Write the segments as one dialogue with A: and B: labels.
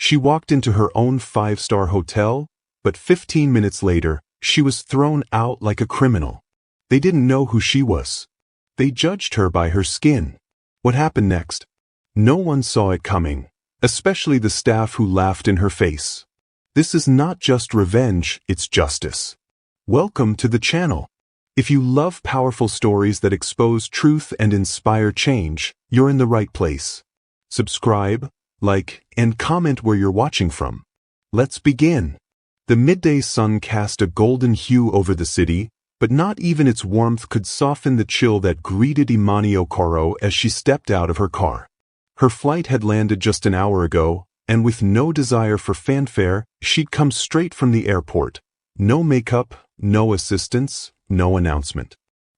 A: She walked into her own five-star hotel, but 15 minutes later, she was thrown out like a criminal. They didn't know who she was. They judged her by her skin. What happened next? No one saw it coming, especially the staff who laughed in her face. This is not just revenge, it's justice. Welcome to the channel. If you love powerful stories that expose truth and inspire change, you're in the right place. Subscribe, like, and comment where you're watching from. Let's begin. The midday sun cast a golden hue over the city, but not even its warmth could soften the chill that greeted Imani Okoro as she stepped out of her car. Her flight had landed just an hour ago, and with no desire for fanfare, she'd come straight from the airport. No makeup, no assistance, no announcement.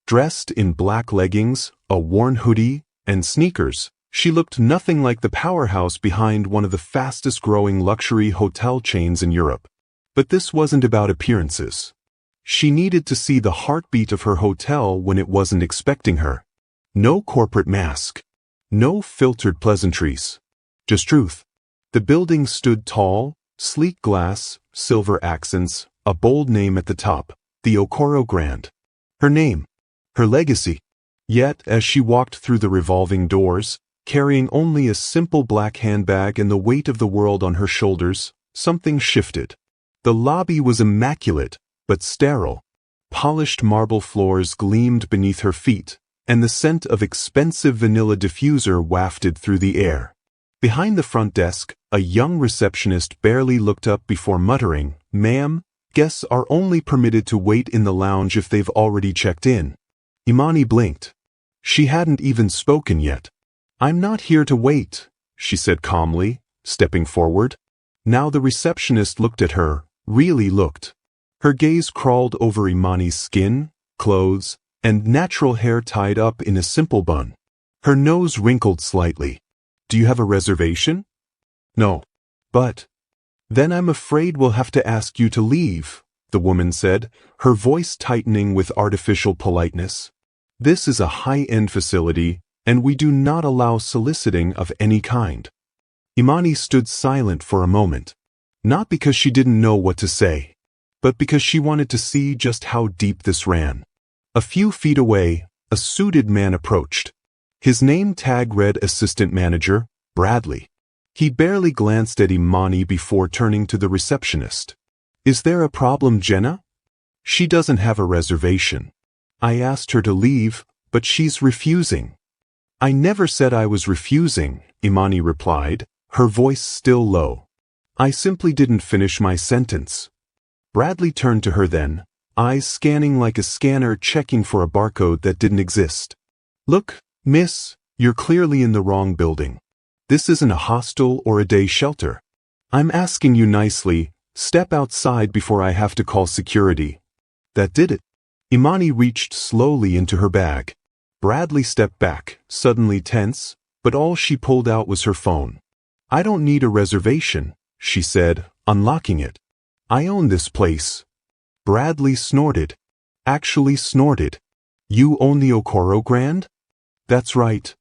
A: Dressed in black leggings, a worn hoodie, and sneakers, she looked nothing like the powerhouse behind one of the fastest-growing luxury hotel chains in Europe. But this wasn't about appearances. She needed to see the heartbeat of her hotel when it wasn't expecting her. No corporate mask. No filtered pleasantries. Just truth. The building stood tall, sleek glass, silver accents, a bold name at the top, the Okoro Grand. Her name. Her legacy. Yet, as she walked through the revolving doors, carrying only a simple black handbag and the weight of the world on her shoulders, something shifted. The lobby was immaculate, but sterile. Polished marble floors gleamed beneath her feet, and the scent of expensive vanilla diffuser wafted through the air. Behind the front desk, a young receptionist barely looked up before muttering, "Ma'am, guests are only permitted to wait in the lounge if they've already checked in." Imani blinked. She hadn't even spoken yet. "I'm not here to wait," she said calmly, stepping forward. Now the receptionist looked at her, really looked. Her gaze crawled over Imani's skin, clothes, and natural hair tied up in a simple bun. Her nose wrinkled slightly. "Do you have a reservation?" "No." "But..." "Then I'm afraid we'll have to ask you to leave," the woman said, her voice tightening with artificial politeness. "This is a high-end facility, and we do not allow soliciting of any kind." Imani stood silent for a moment. Not because she didn't know what to say, but because she wanted to see just how deep this ran. A few feet away, a suited man approached. His name tag read Assistant Manager, Bradley. He barely glanced at Imani before turning to the receptionist. "Is there a problem, Jenna?" "She doesn't have a reservation. I asked her to leave, but she's refusing." "I never said I was refusing," Imani replied, her voice still low. "I simply didn't finish my sentence." Bradley turned to her then, eyes scanning like a scanner checking for a barcode that didn't exist. "Look, miss, you're clearly in the wrong building. This isn't a hostel or a day shelter. I'm asking you nicely, step outside before I have to call security." That did it. Imani reached slowly into her bag. Bradley stepped back, suddenly tense, but all she pulled out was her phone. "I don't need a reservation," she said, unlocking it. "I own this place." Bradley snorted. Actually snorted. "You own the Okoro Grand?" "That's right."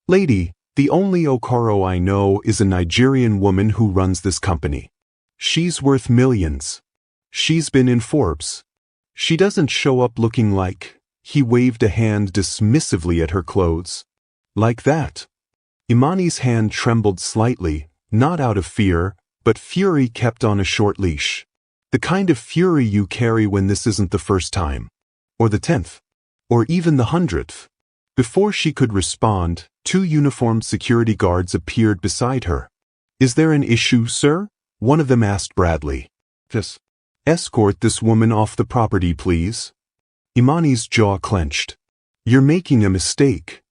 A: "Lady, the only Okoro I know is a Nigerian woman who runs this company. She's worth millions. She's been in Forbes. She doesn't show up looking like..." He waved a hand dismissively at her clothes. "Like that." Imani's hand trembled slightly, not out of fear, but fury kept on a short leash. The kind of fury you carry when this isn't the first time. Or the 10th. Or even the 100th. Before she could respond, two uniformed security guards appeared beside her. "Is there an issue, sir?" one of them asked Bradley. "Yes. Escort this woman off the property, please." Imani's jaw clenched. "You're making a mistake."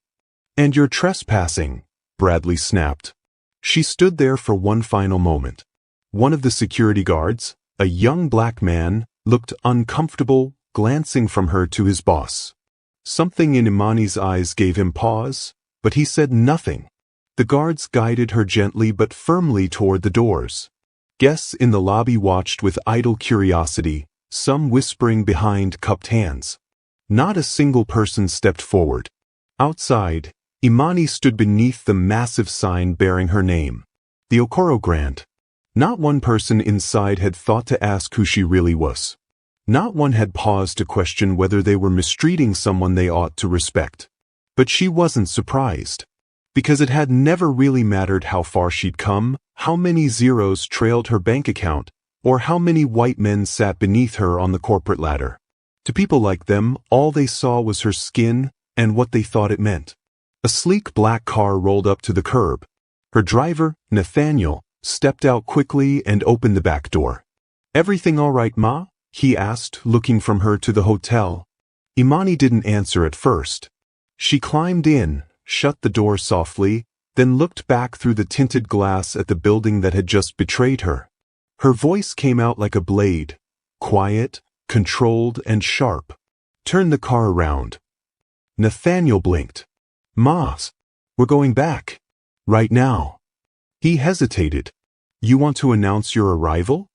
A: "And you're trespassing," Bradley snapped. She stood there for one final moment. One of the security guards, a young black man, looked uncomfortable, glancing from her to his boss. Something in Imani's eyes gave him pause, but he said nothing. The guards guided her gently but firmly toward the doors. Guests in the lobby watched with idle curiosity, some whispering behind cupped hands. Not a single person stepped forward. Outside, Imani stood beneath the massive sign bearing her name, the Okoro Grand. Not one person inside had thought to ask who she really was. Not one had paused to question whether they were mistreating someone they ought to respect. But she wasn't surprised. Because it had never really mattered how far she'd come, how many zeros trailed her bank account, or how many white men sat beneath her on the corporate ladder. To people like them, all they saw was her skin and what they thought it meant. A sleek black car rolled up to the curb. Her driver, Nathaniel, stepped out quickly and opened the back door. "Everything all right, Ma?" he asked, looking from her to the hotel. Imani didn't answer at first. She climbed in, shut the door softly, then looked back through the tinted glass at the building that had just betrayed her. Her voice came out like a blade, quiet, controlled, and sharp. "Turn the car around." Nathaniel blinked. "Ma, we're going back. Right now." He hesitated. "You want to announce your arrival?"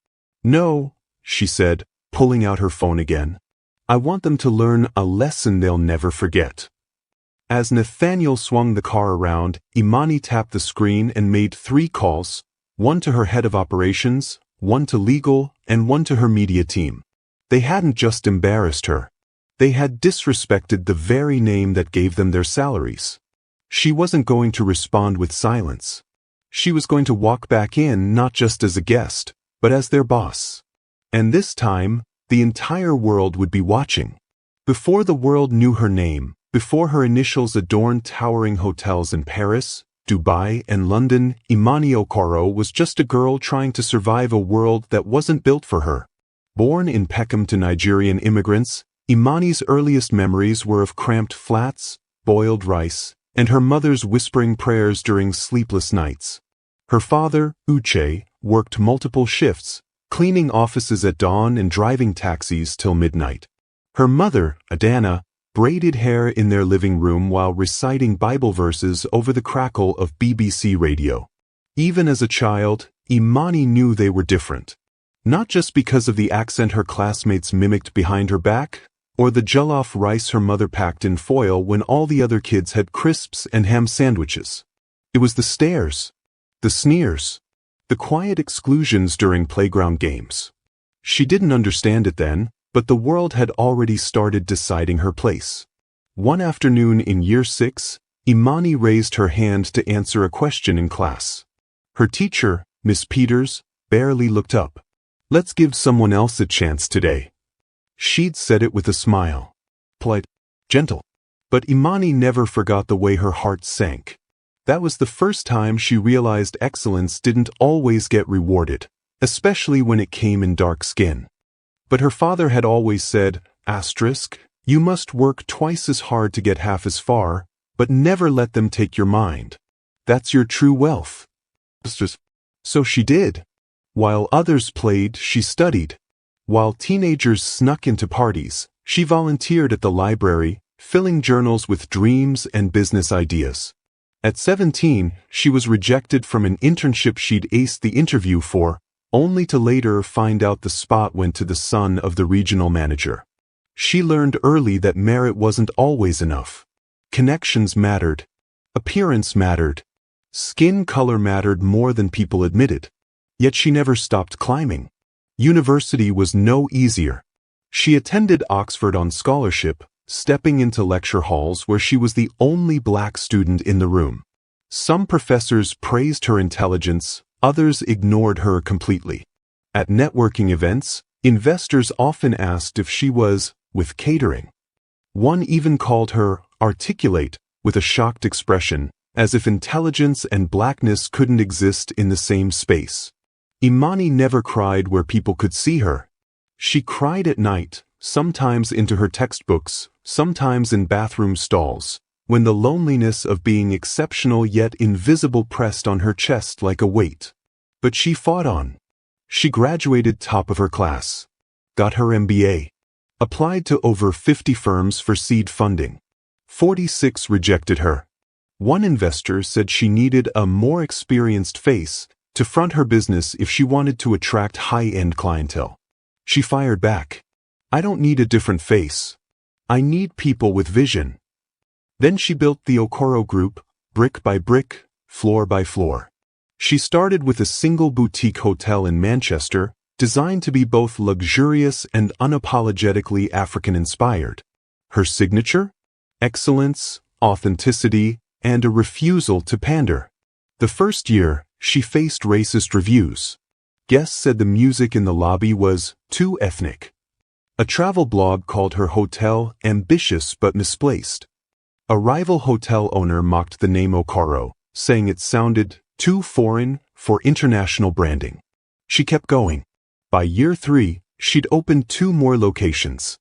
A: "No," she said, pulling out her phone again. "I want them to learn a lesson they'll never forget." As Nathaniel swung the car around, Imani tapped the screen and made 3 calls, one to her head of operations, one to legal, and one to her media team. They hadn't just embarrassed her. They had disrespected the very name that gave them their salaries. She wasn't going to respond with silence. She was going to walk back in not just as a guest, but as their boss. And this time, the entire world would be watching. Before the world knew her name, before her initials adorned towering hotels in Paris, Dubai, and London, Imani Okoro was just a girl trying to survive a world that wasn't built for her. Born in Peckham to Nigerian immigrants, Imani's earliest memories were of cramped flats, boiled rice, and her mother's whispering prayers during sleepless nights. Her father, Uche, worked multiple shifts, cleaning offices at dawn and driving taxis till midnight. Her mother, Adana, braided hair in their living room while reciting Bible verses over the crackle of BBC radio. Even as a child, Imani knew they were different. Not just because of the accent her classmates mimicked behind her back, or the jollof rice her mother packed in foil when all the other kids had crisps and ham sandwiches. It was the stares, the sneers, the quiet exclusions during playground games. She didn't understand it then, but the world had already started deciding her place. One afternoon in year 6, Imani raised her hand to answer a question in class. Her teacher, Miss Peters, barely looked up. "Let's give someone else a chance today." She'd said it with a smile. Polite, gentle. But Imani never forgot the way her heart sank. That was the first time she realized excellence didn't always get rewarded, especially when it came in dark skin. But her father had always said, "You must work twice as hard to get half as far, but never let them take your mind. That's your true wealth." So she did. While others played, she studied. While teenagers snuck into parties, she volunteered at the library, filling journals with dreams and business ideas. At 17, she was rejected from an internship she'd aced the interview for, only to later find out the spot went to the son of the regional manager. She learned early that merit wasn't always enough. Connections mattered. Appearance mattered. Skin color mattered more than people admitted. Yet she never stopped climbing. University was no easier. She attended Oxford on scholarship, stepping into lecture halls where she was the only black student in the room. Some professors praised her intelligence, others ignored her completely. At networking events, investors often asked if she was with catering. One even called her articulate with a shocked expression, as if intelligence and blackness couldn't exist in the same space. Imani never cried where people could see her. She cried at night, sometimes into her textbooks, sometimes in bathroom stalls, when the loneliness of being exceptional yet invisible pressed on her chest like a weight. But she fought on. She graduated top of her class, got her MBA, applied to over 50 firms for seed funding. 46 rejected her. One investor said she needed a more experienced face to front her business if she wanted to attract high-end clientele. She fired back. "I don't need a different face. I need people with vision." Then she built the Okoro Group, brick by brick, floor by floor. She started with a single boutique hotel in Manchester, designed to be both luxurious and unapologetically African-inspired. Her signature? Excellence, authenticity, and a refusal to pander. The first year, she faced racist reviews. Guests said the music in the lobby was too ethnic. A travel blog called her hotel ambitious but misplaced. A rival hotel owner mocked the name Okoro, saying it sounded too foreign for international branding. She kept going. By year 3, she'd opened 2 more locations.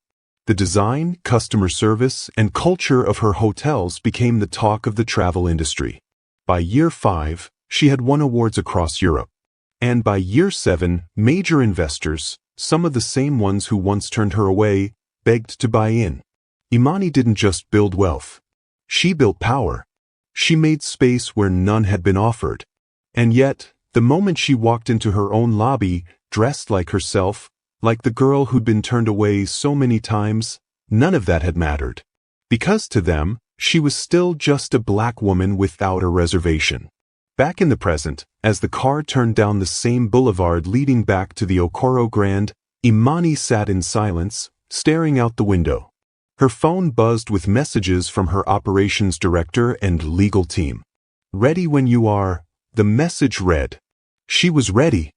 A: The design, customer service, and culture of her hotels became the talk of the travel industry. By year 5, she had won awards across Europe. And by year 7, major investors, some of the same ones who once turned her away, begged to buy in. Imani didn't just build wealth. She built power. She made space where none had been offered. And yet, the moment she walked into her own lobby, dressed like herself, like the girl who'd been turned away so many times, none of that had mattered. Because to them, she was still just a black woman without a reservation. Back in the present, as the car turned down the same boulevard leading back to the Okoro Grand, Imani sat in silence, staring out the window. Her phone buzzed with messages from her operations director and legal team. "Ready when you are," the message read. She was ready.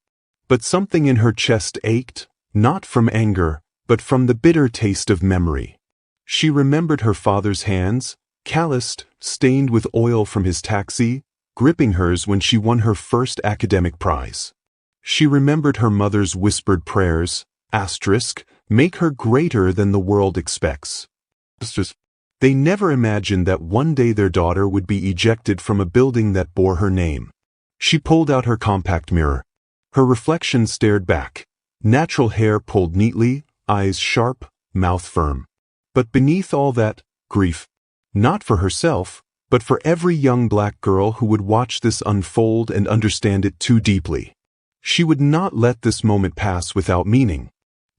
A: But something in her chest ached, not from anger, but from the bitter taste of memory. She remembered her father's hands, calloused, stained with oil from his taxi, gripping hers when she won her first academic prize. She remembered her mother's whispered prayers, "make her greater than the world expects." They never imagined that one day their daughter would be ejected from a building that bore her name. She pulled out her compact mirror. Her reflection stared back. Natural hair pulled neatly, eyes sharp, mouth firm. But beneath all that, grief. Not for herself, but for every young black girl who would watch this unfold and understand it too deeply. She would not let this moment pass without meaning.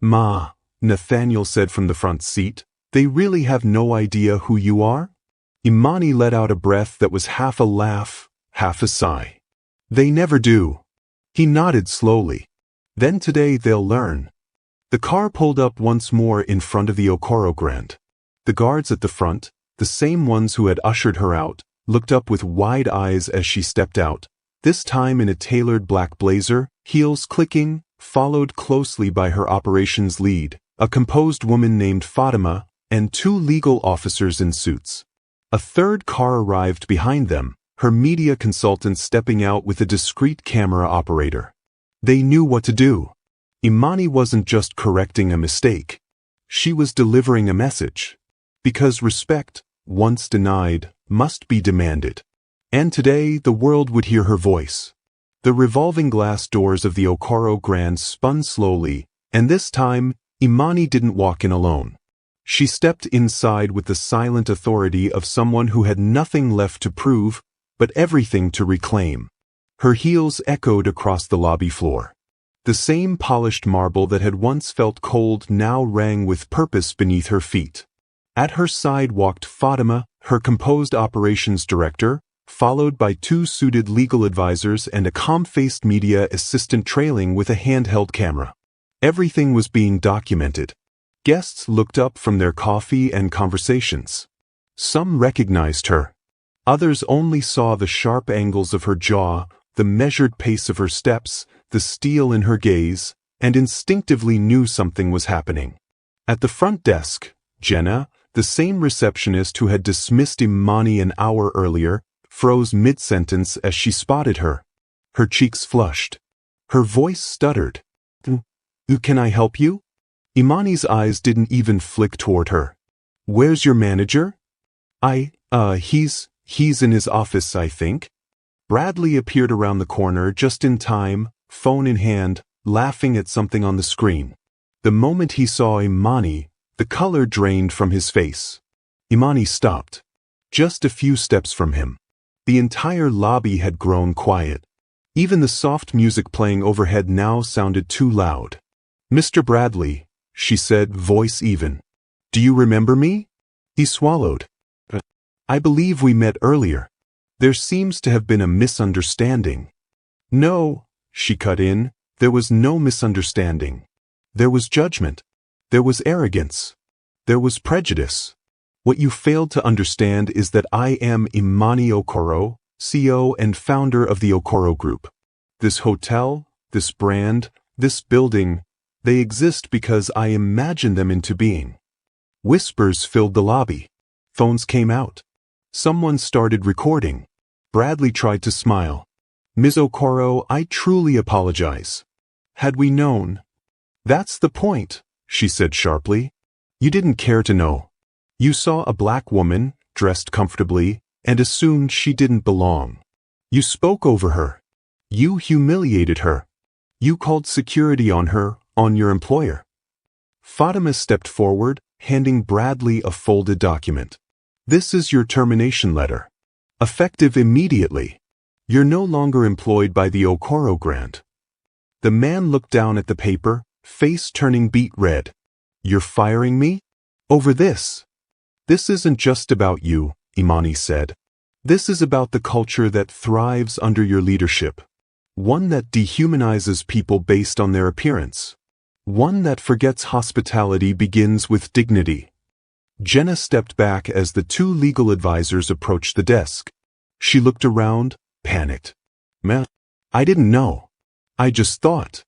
A: "Ma," Nathaniel said from the front seat, "they really have no idea who you are?" Imani let out a breath that was half a laugh, half a sigh. "They never do." He nodded slowly. "Then today they'll learn." The car pulled up once more in front of the Okoro Grand. The guards at the front, the same ones who had ushered her out, looked up with wide eyes as she stepped out, this time in a tailored black blazer, heels clicking, followed closely by her operations lead, a composed woman named Fatima, and 2 legal officers in suits. A third car arrived behind them, her media consultant stepping out with a discreet camera operator. They knew what to do. Imani wasn't just correcting a mistake. She was delivering a message. Because respect, once denied, must be demanded. And today the world would hear her voice. The revolving glass doors of the Okoro Grand spun slowly, and this time, Imani didn't walk in alone. She stepped inside with the silent authority of someone who had nothing left to prove, but everything to reclaim. Her heels echoed across the lobby floor. The same polished marble that had once felt cold now rang with purpose beneath her feet. At her side walked Fatima, her composed operations director, followed by 2 suited legal advisors and a calm-faced media assistant trailing with a handheld camera. Everything was being documented. Guests looked up from their coffee and conversations. Some recognized her. Others only saw the sharp angles of her jaw, the measured pace of her steps, the steel in her gaze, and instinctively knew something was happening. At the front desk, Jenna, the same receptionist who had dismissed Imani an hour earlier, froze mid-sentence as she spotted her. Her cheeks flushed. Her voice stuttered. Can I help you?" Imani's eyes didn't even flick toward her. "Where's your manager?" He's in his office, I think." Bradley appeared around the corner just in time, phone in hand, laughing at something on the screen. The moment he saw Imani, the color drained from his face. Imani stopped. Just a few steps from him. The entire lobby had grown quiet. Even the soft music playing overhead now sounded too loud. "Mr. Bradley," she said, voice even. "Do you remember me?" He swallowed. "I believe we met earlier. There seems to have been a misunderstanding." No, she cut in, there was no misunderstanding. There was judgment. There was arrogance. There was prejudice. What you failed to understand is that I am Imani Okoro, CEO and founder of the Okoro Group. This hotel, this brand, this building, they exist because I imagined them into being. Whispers filled the lobby. Phones came out. Someone started recording. Bradley tried to smile. Ms. Okoro, I truly apologize. Had we known? That's the point, she said sharply. You didn't care to know. You saw a black woman, dressed comfortably, and assumed she didn't belong. You spoke over her. You humiliated her. You called security on her, on your employer. Fatima stepped forward, handing Bradley a folded document. This is your termination letter. Effective immediately. You're no longer employed by the Okoro Grant. The man looked down at the paper, face turning beet red. You're firing me? Over this? This isn't just about you, Imani said. This is about the culture that thrives under your leadership. One that dehumanizes people based on their appearance. One that forgets hospitality begins with dignity. Jenna stepped back as the two legal advisors approached the desk. She looked around, panicked. Meh, I didn't know. I just thought.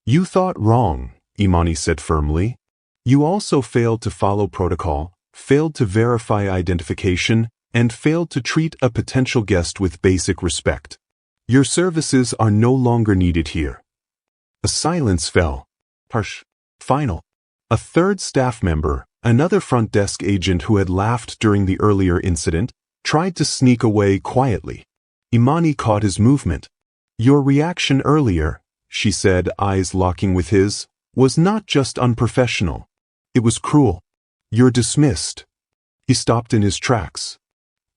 A: You thought wrong, Imani said firmly. You also failed to follow protocol, failed to verify identification, and failed to treat a potential guest with basic respect. Your services are no longer needed here. A silence fell. Harsh. Final. A third staff member, another front desk agent who had laughed during the earlier incident, tried to sneak away quietly. Imani caught his movement. Your reaction earlier, she said, eyes locking with his, was not just unprofessional. It was cruel. You're dismissed. He stopped in his tracks.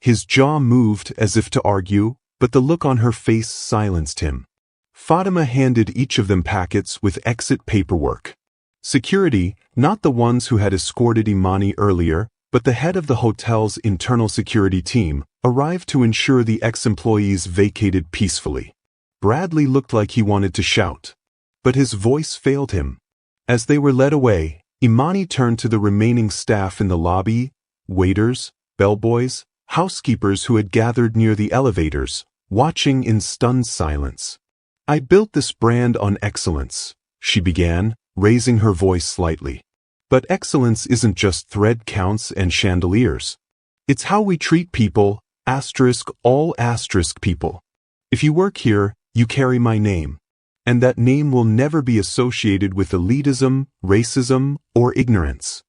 A: His jaw moved as if to argue, but the look on her face silenced him. Fatima handed each of them packets with exit paperwork. Security, not the ones who had escorted Imani earlier, but the head of the hotel's internal security team, arrived to ensure the ex-employees vacated peacefully. Bradley looked like he wanted to shout, but his voice failed him. As they were led away, Imani turned to the remaining staff in the lobby, waiters, bellboys, housekeepers who had gathered near the elevators, watching in stunned silence. I built this brand on excellence, she began, raising her voice slightly. But excellence isn't just thread counts and chandeliers. It's how we treat people, all people. If you work here, you carry my name. And that name will never be associated with elitism, racism, or ignorance.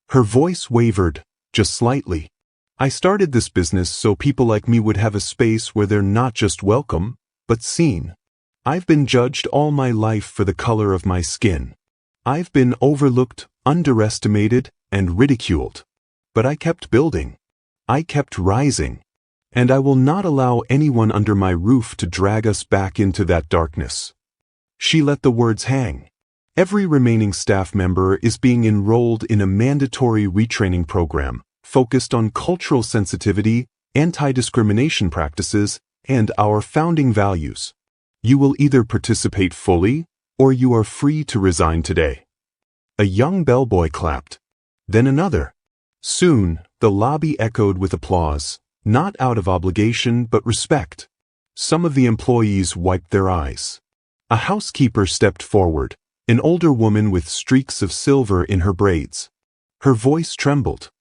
A: Her voice wavered, just slightly. I started this business so people like me would have a space where they're not just welcome, but seen. I've been judged all my life for the color of my skin. I've been overlooked, underestimated, and ridiculed. But I kept building. I kept rising. And I will not allow anyone under my roof to drag us back into that darkness. She let the words hang. Every remaining staff member is being enrolled in a mandatory retraining program focused on cultural sensitivity, anti-discrimination practices, and our founding values. You will either participate fully, or you are free to resign today. A young bellboy clapped. Then another. Soon, the lobby echoed with applause, not out of obligation but respect. Some of the employees wiped their eyes. A housekeeper stepped forward, an older woman with streaks of silver in her braids. Her voice trembled.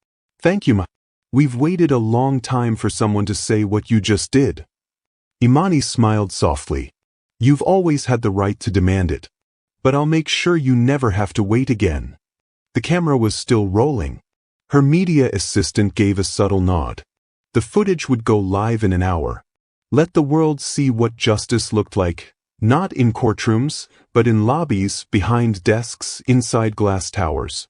A: Thank you, ma. We've waited a long time for someone to say what you just did. Imani smiled softly. You've always had the right to demand it. But I'll make sure you never have to wait again. The camera was still rolling. Her media assistant gave a subtle nod. The footage would go live in an hour. Let the world see what justice looked like, not in courtrooms, but in lobbies, behind desks, inside glass towers.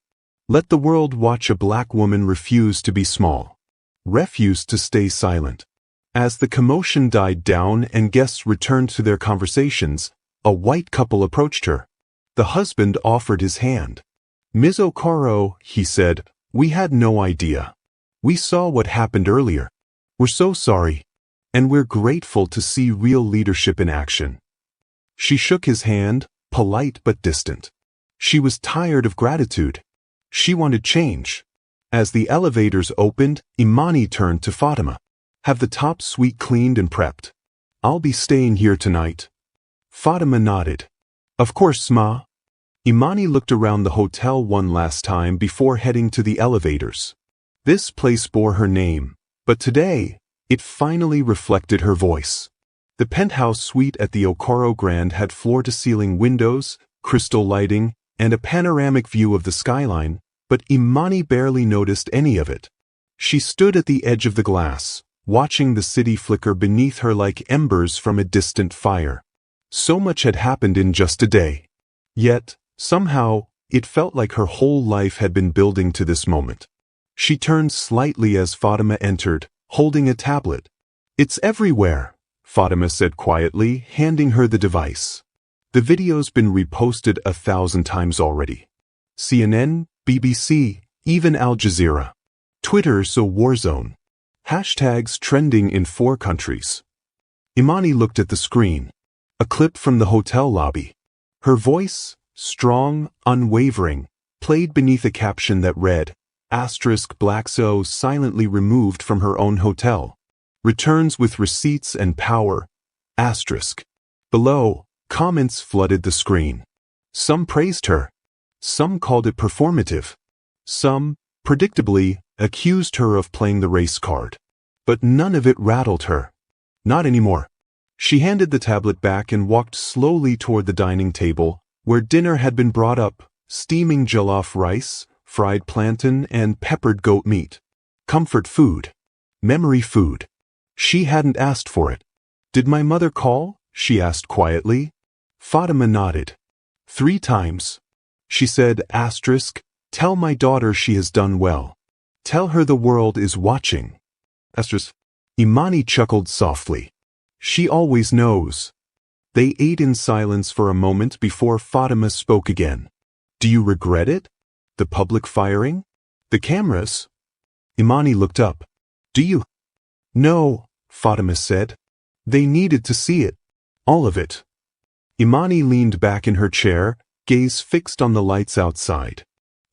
A: Let the world watch a black woman refuse to be small. Refuse to stay silent. As the commotion died down and guests returned to their conversations, a white couple approached her. The husband offered his hand. Ms. Okoro, he said, we had no idea. We saw what happened earlier. We're so sorry. And we're grateful to see real leadership in action. She shook his hand, polite but distant. She was tired of gratitude. She wanted change. As the elevators opened, Imani turned to Fatima. Have the top suite cleaned and prepped. I'll be staying here tonight. Fatima nodded. Of course, Ma. Imani looked around the hotel one last time before heading to the elevators. This place bore her name, but today, it finally reflected her voice. The penthouse suite at the Okoro Grand had floor-to-ceiling windows, crystal lighting, and a panoramic view of the skyline, but Imani barely noticed any of it. She stood at the edge of the glass, watching the city flicker beneath her like embers from a distant fire. So much had happened in just a day. Yet, somehow, it felt like her whole life had been building to this moment. She turned slightly as Fatima entered, holding a tablet. It's everywhere, Fatima said quietly, handing her the device. The video's been reposted 1,000 times already. CNN, BBC, even Al Jazeera. Twitter's a war zone. Hashtags trending in 4 countries. Imani looked at the screen. A clip from the hotel lobby. Her voice, strong, unwavering, played beneath a caption that read, *Blaxo silently removed from her own hotel. Returns with receipts and power. *. Below, comments flooded the screen. Some praised her. Some called it performative. Some, predictably, accused her of playing the race card. But none of it rattled her. Not anymore. She handed the tablet back and walked slowly toward the dining table, where dinner had been brought up, steaming jollof rice, fried plantain, and peppered goat meat. Comfort food. Memory food. She hadn't asked for it. Did my mother call? She asked quietly. Fatima nodded. 3 times. She said, *, tell my daughter she has done well. Tell her the world is watching. Imani chuckled softly. She always knows. They ate in silence for a moment before Fatima spoke again. Do you regret it? The public firing? The cameras? Imani looked up. Do you? No, Fatima said. They needed to see it. All of it. Imani leaned back in her chair, gaze fixed on the lights outside.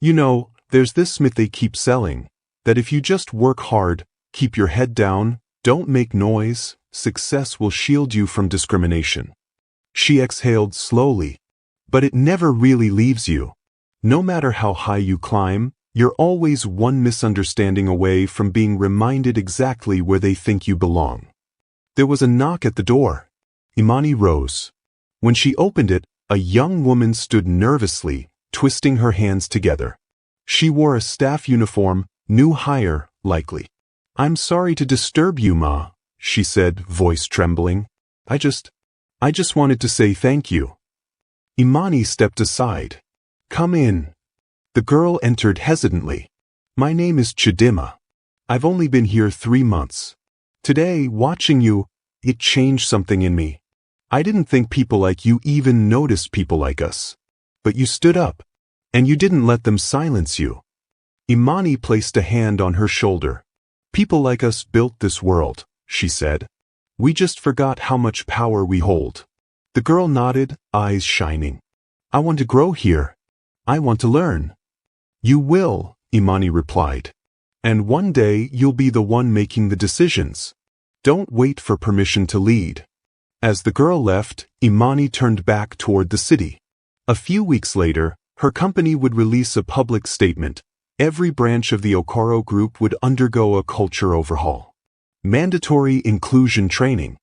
A: You know, there's this myth they keep selling, that if you just work hard, keep your head down, don't make noise, success will shield you from discrimination. She exhaled slowly. But it never really leaves you. No matter how high you climb, you're always one misunderstanding away from being reminded exactly where they think you belong. There was a knock at the door. Imani rose. When she opened it, a young woman stood nervously, twisting her hands together. She wore a staff uniform, new hire, likely. I'm sorry to disturb you, Ma, she said, voice trembling. I just wanted to say thank you. Imani stepped aside. Come in. The girl entered hesitantly. My name is Chidima. I've only been here 3 months. Today, watching you, it changed something in me. I didn't think people like you even noticed people like us. But you stood up, and you didn't let them silence you. Imani placed a hand on her shoulder. People like us built this world, she said. We just forgot how much power we hold. The girl nodded, eyes shining. I want to grow here. I want to learn. You will, Imani replied. And one day you'll be the one making the decisions. Don't wait for permission to lead. As the girl left, Imani turned back toward the city. A few weeks later, her company would release a public statement. Every branch of the Okoro Group would undergo a culture overhaul. Mandatory inclusion training.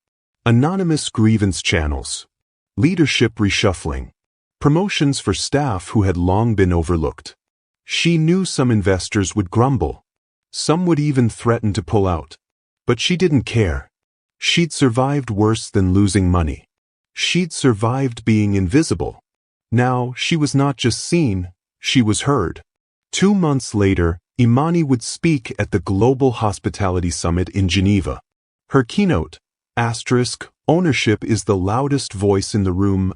A: Anonymous grievance channels. Leadership reshuffling. Promotions for staff who had long been overlooked. She knew some investors would grumble. Some would even threaten to pull out. But she didn't care. She'd survived worse than losing money. She'd survived being invisible. Now, she was not just seen, she was heard. 2 months later, Imani would speak at the Global Hospitality Summit in Geneva. Her keynote, *Ownership is the loudest voice in the room,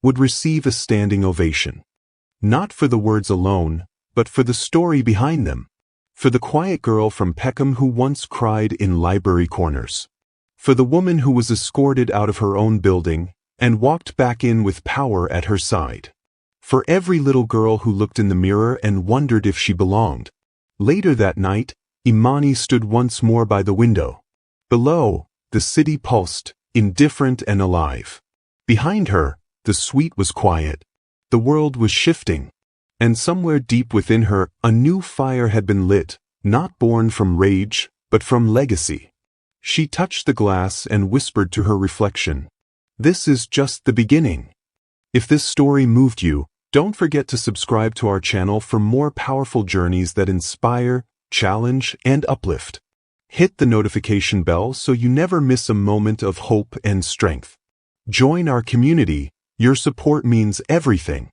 A: would receive a standing ovation. Not for the words alone, but for the story behind them. For the quiet girl from Peckham who once cried in library corners. For the woman who was escorted out of her own building, and walked back in with power at her side. For every little girl who looked in the mirror and wondered if she belonged. Later that night, Imani stood once more by the window. Below, the city pulsed, indifferent and alive. Behind her, the suite was quiet. The world was shifting. And somewhere deep within her, a new fire had been lit, not born from rage, but from legacy. She touched the glass and whispered to her reflection, "This is just the beginning." If this story moved you, don't forget to subscribe to our channel for more powerful journeys that inspire, challenge, and uplift. Hit the notification bell so you never miss a moment of hope and strength. Join our community. Your support means everything.